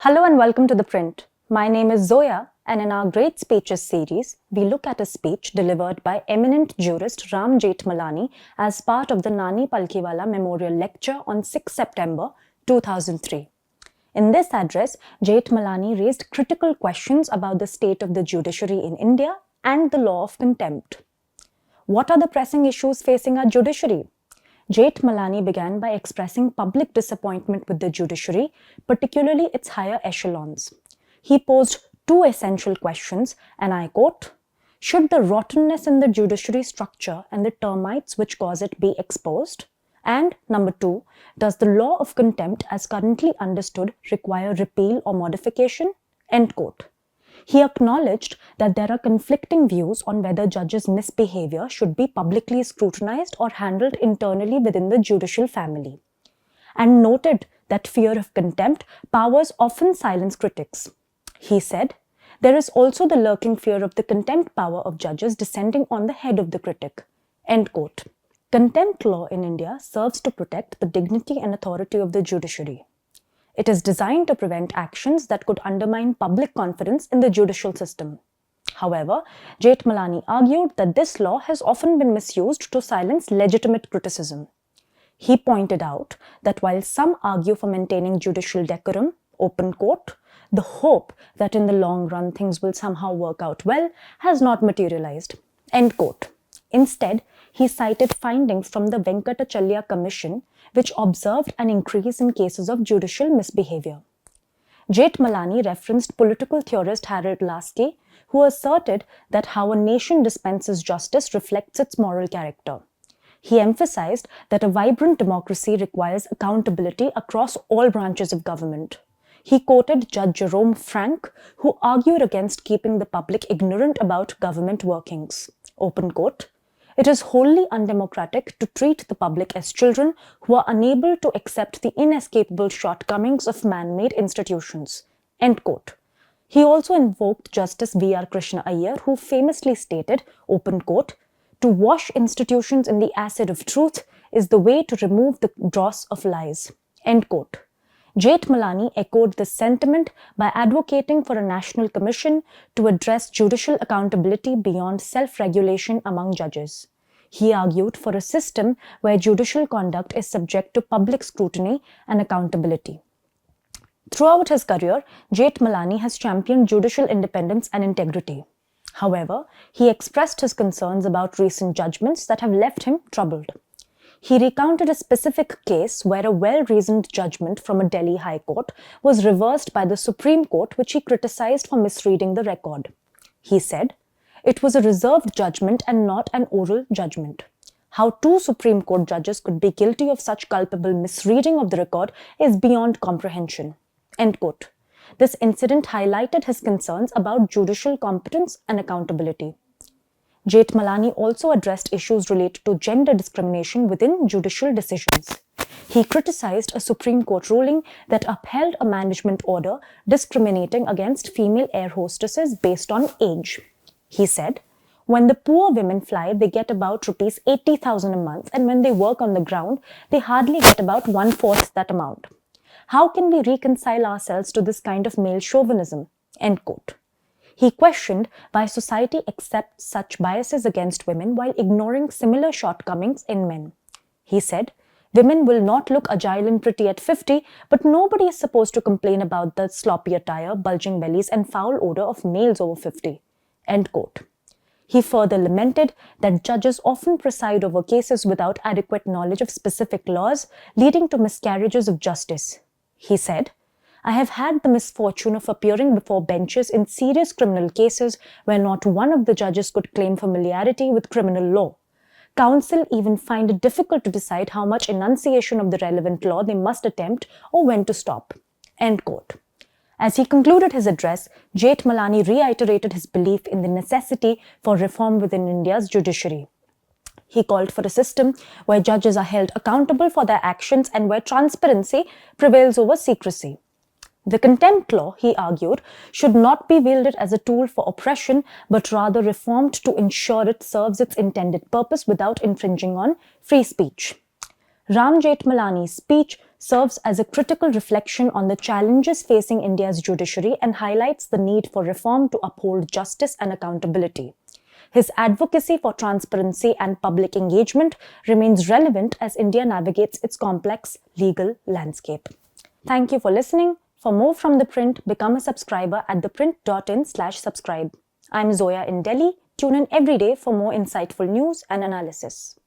Hello and welcome to ThePrint. My name is Zoya, and in our Great Speeches series, we look at a speech delivered by eminent jurist Ram Jethmalani as part of the Nani Palkhivala Memorial Lecture on 6 September 2003. In this address, Jethmalani raised critical questions about the state of the judiciary in India and the law of contempt. What are the pressing issues facing our judiciary? Jethmalani began by expressing public disappointment with the judiciary, particularly its higher echelons. He posed two essential questions, and I quote, "Should the rottenness in the judiciary structure and the termites which cause it be exposed? And number two, does the law of contempt as currently understood require repeal or modification?" End quote. He acknowledged that there are conflicting views on whether judges' misbehavior should be publicly scrutinized or handled internally within the judicial family, and noted that fear of contempt powers often silence critics. He said, "There is also the lurking fear of the contempt power of judges descending on the head of the critic." End quote. Contempt law in India serves to protect the dignity and authority of the judiciary. It is designed to prevent actions that could undermine public confidence in the judicial system. However, Jethmalani argued that this law has often been misused to silence legitimate criticism. He pointed out that while some argue for maintaining judicial decorum, open court, the hope that in the long run things will somehow work out well has not materialized. End quote. Instead, he cited findings from the Venkatachalya Commission, which observed an increase in cases of judicial misbehavior. Jethmalani referenced political theorist Harold Laski, who asserted that how a nation dispenses justice reflects its moral character. He emphasized that a vibrant democracy requires accountability across all branches of government. He quoted Judge Jerome Frank, who argued against keeping the public ignorant about government workings. Open quote. "It is wholly undemocratic to treat the public as children who are unable to accept the inescapable shortcomings of man-made institutions." End quote. He also invoked Justice VR Krishna AER, who famously stated, open quote, "To wash institutions in the acid of truth is the way to remove the dross of lies." End quote. Jethmalani echoed this sentiment by advocating for a national commission to address judicial accountability beyond self-regulation among judges. He argued for a system where judicial conduct is subject to public scrutiny and accountability. Throughout his career, Jethmalani has championed judicial independence and integrity. However, he expressed his concerns about recent judgments that have left him troubled. He recounted a specific case where a well-reasoned judgment from a Delhi High Court was reversed by the Supreme Court, which he criticized for misreading the record. He said, "It was a reserved judgment and not an oral judgment. How two Supreme Court judges could be guilty of such culpable misreading of the record is beyond comprehension." End quote. This incident highlighted his concerns about judicial competence and accountability. Jethmalani also addressed issues related to gender discrimination within judicial decisions. He criticized a Supreme Court ruling that upheld a management order discriminating against female air hostesses based on age. He said, "When the poor women fly, they get about rupees 80,000 a month, and when they work on the ground, they hardly get about 1/4 that amount. How can we reconcile ourselves to this kind of male chauvinism?" End quote. He questioned why society accepts such biases against women while ignoring similar shortcomings in men. He said, "Women will not look agile and pretty at 50, but nobody is supposed to complain about the sloppy attire, bulging bellies, and foul odor of males over 50. End quote. He further lamented that judges often preside over cases without adequate knowledge of specific laws, leading to miscarriages of justice. He said, "I have had the misfortune of appearing before benches in serious criminal cases where not one of the judges could claim familiarity with criminal law. Counsel even find it difficult to decide how much enunciation of the relevant law they must attempt or when to stop." End quote. As he concluded his address, Jethmalani reiterated his belief in the necessity for reform within India's judiciary. He called for a system where judges are held accountable for their actions and where transparency prevails over secrecy. The contempt law, he argued, should not be wielded as a tool for oppression, but rather reformed to ensure it serves its intended purpose without infringing on free speech. Ram Jethmalani's speech serves as a critical reflection on the challenges facing India's judiciary and highlights the need for reform to uphold justice and accountability. His advocacy for transparency and public engagement remains relevant as India navigates its complex legal landscape. Thank you for listening. For more from The Print, become a subscriber at theprint.in/subscribe. I'm Zoya in Delhi. Tune in every day for more insightful news and analysis.